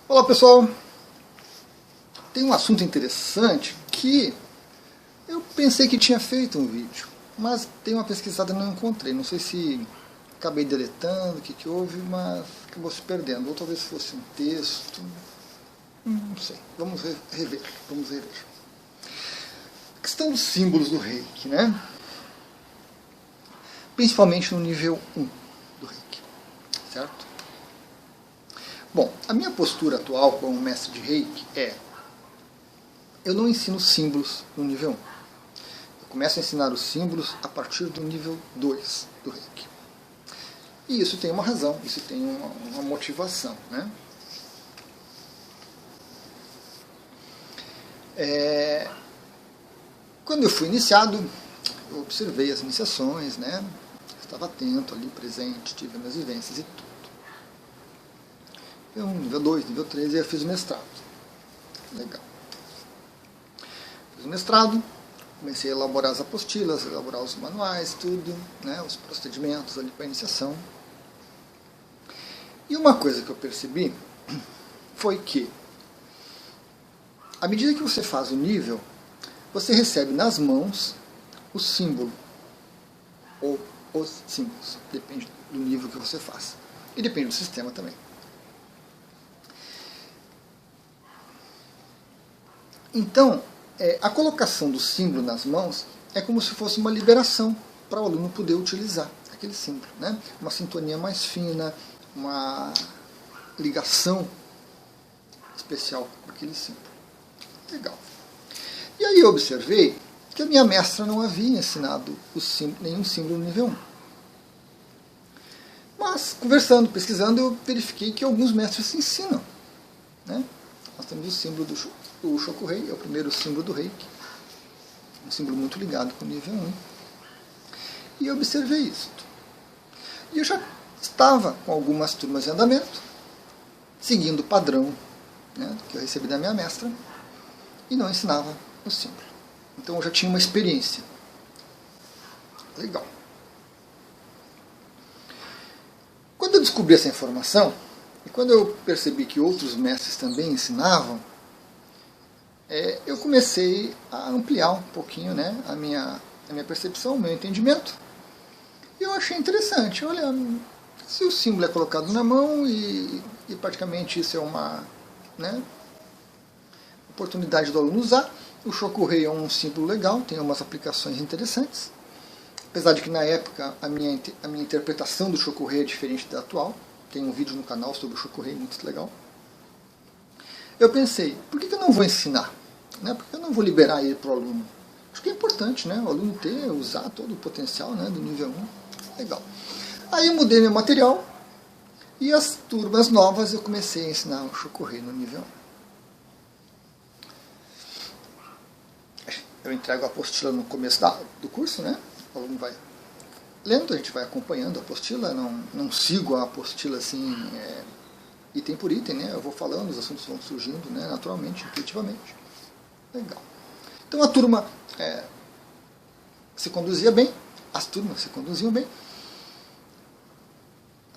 Olá pessoal, tem um assunto interessante que eu pensei que tinha feito um vídeo, mas dei uma pesquisada e não encontrei. Não sei se acabei deletando, o que houve, mas acabou se perdendo. Ou talvez fosse um texto, não sei. Vamos rever. A questão dos símbolos do Reiki, né? Principalmente no nível 1 do Reiki, certo? Bom, a minha postura atual como mestre de Reiki é: eu não ensino símbolos no nível 1. Eu começo a ensinar os símbolos a partir do nível 2 do Reiki. E isso tem uma razão, isso tem uma motivação, né? Quando eu fui iniciado, eu observei as iniciações, né? Estava atento ali, presente, tive minhas vivências e tudo. Nível 2, nível 3, e eu fiz o mestrado. Legal. Fiz o mestrado, comecei a elaborar as apostilas, elaborar os manuais, tudo, né, os procedimentos ali para iniciação. E uma coisa que eu percebi foi que, à medida que você faz o nível, você recebe nas mãos o símbolo, ou os símbolos, depende do nível que você faz. E depende do sistema também. Então, a colocação do símbolo nas mãos é como se fosse uma liberação para o aluno poder utilizar aquele símbolo, né? Uma sintonia mais fina, uma ligação especial com aquele símbolo. Legal. E aí eu observei que a minha mestra não havia ensinado nenhum símbolo no nível 1. Mas, conversando, pesquisando, eu verifiquei que alguns mestres se ensinam, né? Nós temos o símbolo do Shoku-Rei, é o primeiro símbolo do Reiki. Um símbolo muito ligado com o nível 1. E eu observei isso. E eu já estava com algumas turmas em andamento, seguindo o padrão, né, que eu recebi da minha mestra, e não ensinava o símbolo. Então eu já tinha uma experiência. Legal. Quando eu descobri essa informação, e quando eu percebi que outros mestres também ensinavam, eu comecei a ampliar um pouquinho, né, a minha percepção, o meu entendimento. E eu achei interessante. Olha, se o símbolo é colocado na mão e praticamente isso é uma, né, oportunidade do aluno usar, o Shoku-Rei é um símbolo legal, tem umas aplicações interessantes. Apesar de que na época a minha interpretação do Shoku-Rei é diferente da atual. Tem um vídeo no canal sobre o Shoku-Rei muito legal. Eu pensei, por que eu não vou ensinar? Né? Por que eu não vou liberar ele para o aluno? Acho que é importante, né? O aluno usar todo o potencial, né, do nível 1. Legal. Aí eu mudei meu material e as turmas novas eu comecei a ensinar o Shoku-Rei no nível 1. Eu entrego a apostila no começo do curso, né? O aluno vai lendo, a gente vai acompanhando a apostila, não sigo a apostila assim, item por item, né? Eu vou falando, os assuntos vão surgindo, né, naturalmente, intuitivamente. Legal. Então a turma se conduzia bem, as turmas se conduziam bem.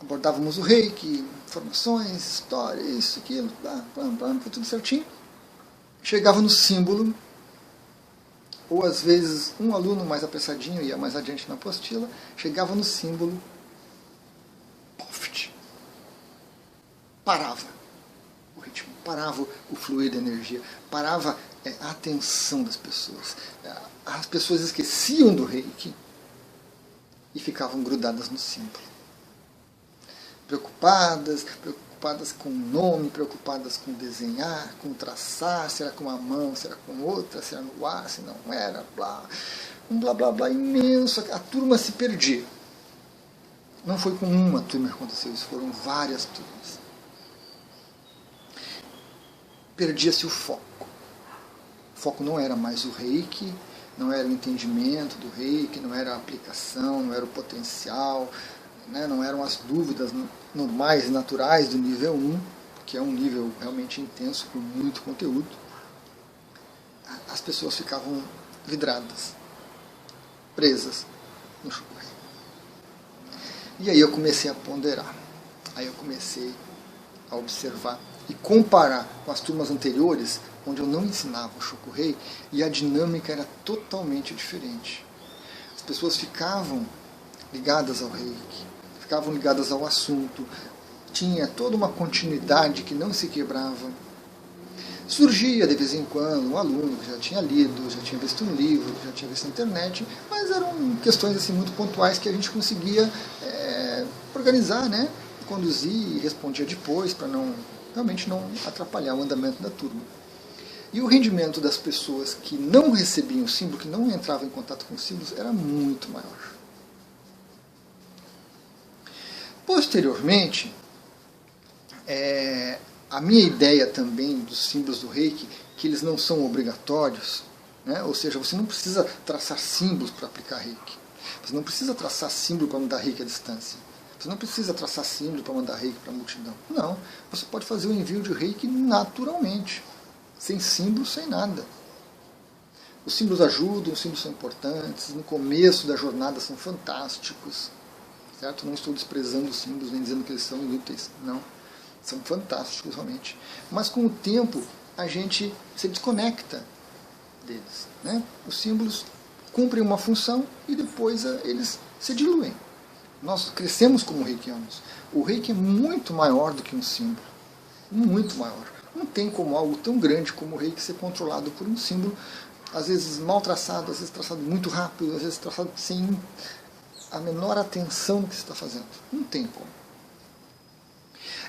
Abordávamos o Reiki, informações, história, isso, aquilo, foi tudo certinho. Chegava no símbolo, ou às vezes um aluno mais apressadinho ia mais adiante na apostila, chegava no símbolo, poft, parava o ritmo, parava o fluir da energia, parava a atenção das pessoas. As pessoas esqueciam do Reiki e ficavam grudadas no símbolo. Preocupadas com o nome, preocupadas com desenhar, com traçar, se era com uma mão, se era com outra, se era no ar, se não era, um blá blá blá imenso. A turma se perdia. Não foi com uma turma que aconteceu isso, foram várias turmas. Perdia-se o foco. O foco não era mais o Reiki, não era o entendimento do Reiki, não era a aplicação, não era o potencial, né, não eram as dúvidas normais e naturais do nível 1, que é um nível realmente intenso, com muito conteúdo. As pessoas ficavam vidradas, presas no Shoku-Rei. E aí eu comecei a ponderar, aí eu comecei a observar e comparar com as turmas anteriores, onde eu não ensinava o Shokuhei, e a dinâmica era totalmente diferente. As pessoas ficavam ligadas ao reiki, ficavam ligadas ao assunto, tinha toda uma continuidade que não se quebrava. Surgia de vez em quando um aluno que já tinha lido, já tinha visto um livro, já tinha visto na internet, mas eram questões assim, muito pontuais que a gente conseguia organizar, né? Conduzir e respondia depois para realmente não atrapalhar o andamento da turma. E o rendimento das pessoas que não recebiam o símbolo, que não entravam em contato com os símbolos, era muito maior. Posteriormente, a minha ideia também dos símbolos do Reiki, que eles não são obrigatórios, né? Ou seja, você não precisa traçar símbolos para aplicar Reiki. Você não precisa traçar símbolo para mandar Reiki à distância. Você não precisa traçar símbolo para mandar Reiki para a multidão. Não, você pode fazer o envio de Reiki naturalmente, sem símbolo, sem nada. Os símbolos ajudam, os símbolos são importantes, no começo da jornada são fantásticos, certo? Não estou desprezando os símbolos, nem dizendo que eles são inúteis, não. São fantásticos realmente. Mas com o tempo a gente se desconecta deles, né? Os símbolos cumprem uma função e depois eles se diluem. Nós crescemos como reikianos. O reiki é muito maior do que um símbolo. Muito maior. Não tem como algo tão grande como o reiki ser controlado por um símbolo, às vezes mal traçado, às vezes traçado muito rápido, às vezes traçado sem a menor atenção no que se está fazendo. Não tem como.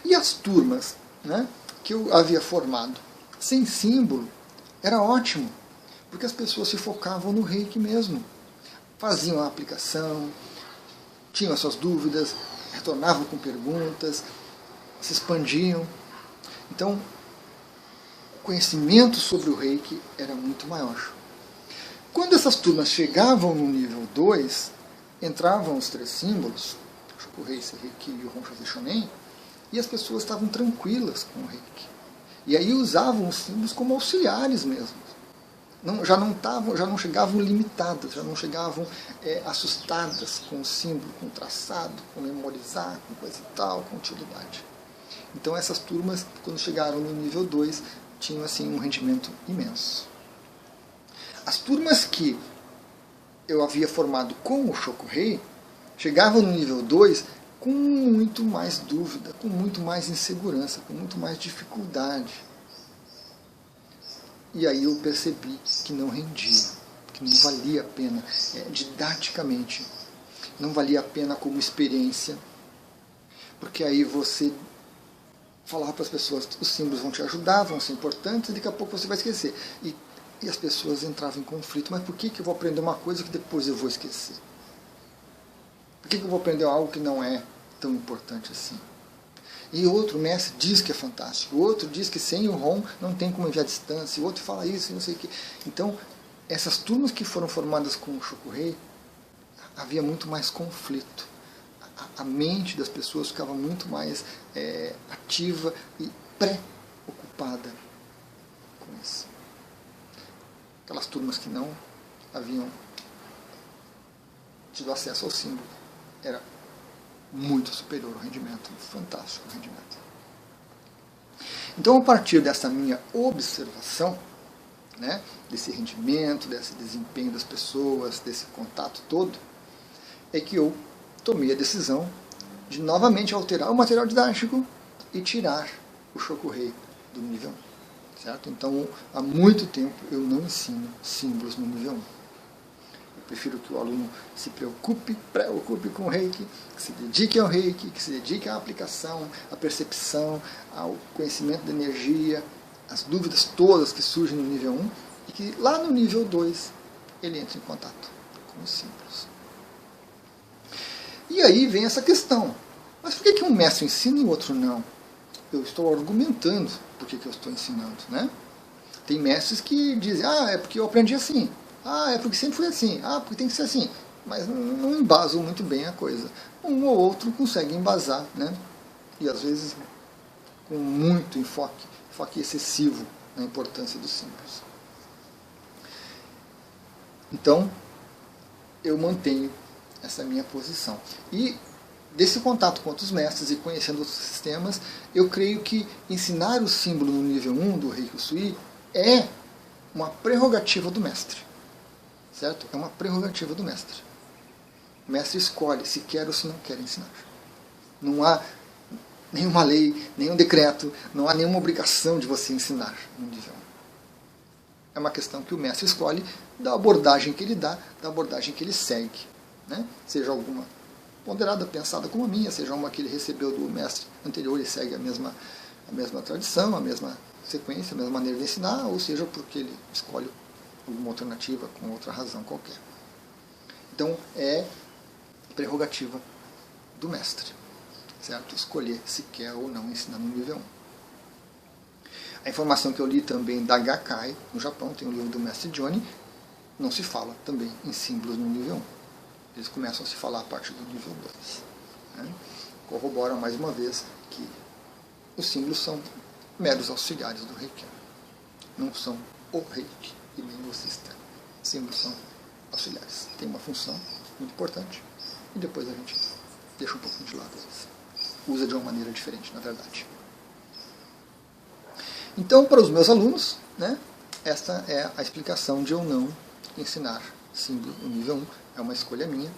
E as turmas, né, que eu havia formado sem símbolo, era ótimo, porque as pessoas se focavam no reiki mesmo. Faziam a aplicação, tinham as suas dúvidas, retornavam com perguntas, se expandiam. Então, o conhecimento sobre o reiki era muito maior. Quando essas turmas chegavam no nível 2, entravam os 3 símbolos, Shokuhei, Seireki e o Honshu Shonen, e as pessoas estavam tranquilas com o reiki. E aí usavam os símbolos como auxiliares mesmo. Já não chegavam limitadas, já não chegavam assustadas com o símbolo, com o traçado, com memorizar, com coisa e tal, com utilidade. Então essas turmas, quando chegaram no nível 2, tinham assim um rendimento imenso. As turmas que eu havia formado com o Shokuhei chegavam no nível 2 com muito mais dúvida, com muito mais insegurança, com muito mais dificuldade. E aí eu percebi que não rendia, que não valia a pena didaticamente, não valia a pena como experiência, porque aí você falava para as pessoas, os símbolos vão te ajudar, vão ser importantes, e daqui a pouco você vai esquecer. E as pessoas entravam em conflito, mas por que eu vou aprender uma coisa que depois eu vou esquecer? Por que eu vou aprender algo que não é tão importante assim? E outro mestre diz que é fantástico, o outro diz que sem o ROM não tem como enviar distância, o outro fala isso e não sei o que. Então, essas turmas que foram formadas com o Shokuhei, havia muito mais conflito. A mente das pessoas ficava muito mais ativa e preocupada com isso. Aquelas turmas que não haviam tido acesso ao símbolo, era muito superior ao rendimento, fantástico o rendimento. Então, a partir dessa minha observação, né, desse rendimento, desse desempenho das pessoas, desse contato todo, é que eu tomei a decisão de novamente alterar o material didático e tirar o Shokuhei do nível 1. Certo? Então, há muito tempo eu não ensino símbolos no nível 1. Eu prefiro que o aluno se preocupe com o reiki, que se dedique ao reiki, que se dedique à aplicação, à percepção, ao conhecimento da energia, as dúvidas todas que surgem no nível 1, e que lá no nível 2 ele entre em contato com os símbolos. E aí vem essa questão, mas por que um mestre ensina e o outro não? Eu estou argumentando por que eu estou ensinando, né? Tem mestres que dizem, é porque eu aprendi assim, é porque sempre foi assim, porque tem que ser assim, mas não embasam muito bem a coisa. Um ou outro consegue embasar, né? E às vezes com muito enfoque excessivo na importância dos símbolos. Então, eu mantenho essa minha posição. E desse contato com outros mestres e conhecendo outros sistemas, eu creio que ensinar o símbolo no nível 1 do Reiki Usui é uma prerrogativa do mestre. Certo? É uma prerrogativa do mestre. O mestre escolhe se quer ou se não quer ensinar. Não há nenhuma lei, nenhum decreto, não há nenhuma obrigação de você ensinar no nível 1. É uma questão que o mestre escolhe da abordagem que ele dá, da abordagem que ele segue. Né? Seja alguma ponderada, pensada como a minha, seja uma que ele recebeu do mestre anterior e segue a mesma tradição, a mesma sequência, a mesma maneira de ensinar, ou seja porque ele escolhe alguma alternativa com outra razão qualquer. Então é prerrogativa do mestre, certo? Escolher se quer ou não ensinar no nível 1. A informação que eu li também da Gakkai, no Japão, tem o livro do mestre Johnny, não se fala também em símbolos no nível 1. Eles começam a se falar a partir do nível 2. Né? Corrobora mais uma vez que os símbolos são meros auxiliares do Reiki. Não são o Reiki e nem o sistema. Os símbolos são auxiliares. Tem uma função muito importante e depois a gente deixa um pouquinho de lado eles. Usa de uma maneira diferente, na verdade. Então, para os meus alunos, né, esta é a explicação de eu não ensinar símbolo no nível 1. É uma escolha minha.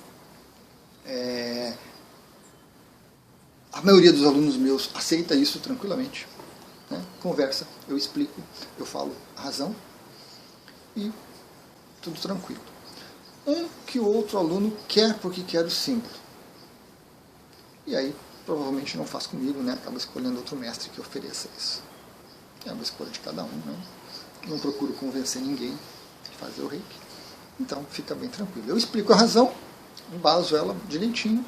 A maioria dos alunos meus aceita isso tranquilamente. Né? Conversa, eu explico, eu falo a razão e tudo tranquilo. Um que o outro aluno quer porque quer o símbolo. E aí, provavelmente não faz comigo, né? Acaba escolhendo outro mestre que ofereça isso. É uma escolha de cada um. Né? Não procuro convencer ninguém de fazer o Reiki. Então, fica bem tranquilo. Eu explico a razão, embaso ela direitinho,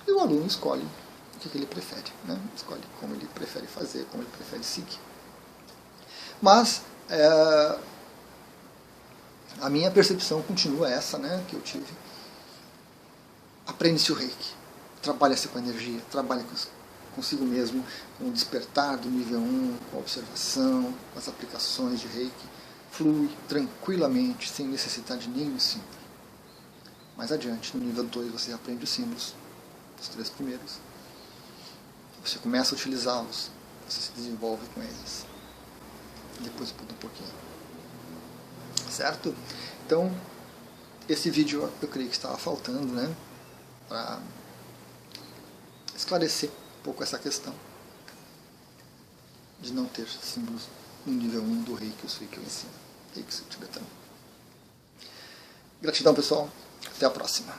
e o aluno escolhe o que ele prefere. Né? Escolhe como ele prefere fazer, como ele prefere seguir. Mas, a minha percepção continua essa, né, que eu tive. Aprende-se o Reiki. Trabalha-se com a energia, trabalha consigo mesmo, com o despertar do nível 1, com a observação, com as aplicações de Reiki. Flui tranquilamente, sem necessitar de nenhum símbolo. Mais adiante, no nível 2, você aprende os símbolos, os 3 primeiros. Você começa a utilizá-los, você se desenvolve com eles. Depois muda um pouquinho. Certo? Então, esse vídeo eu creio que estava faltando, né? Para esclarecer um pouco essa questão de não ter símbolos no nível 1 do Reiki Usui que eu ensino. Reiki Usui tibetano. Gratidão, pessoal. Até a próxima.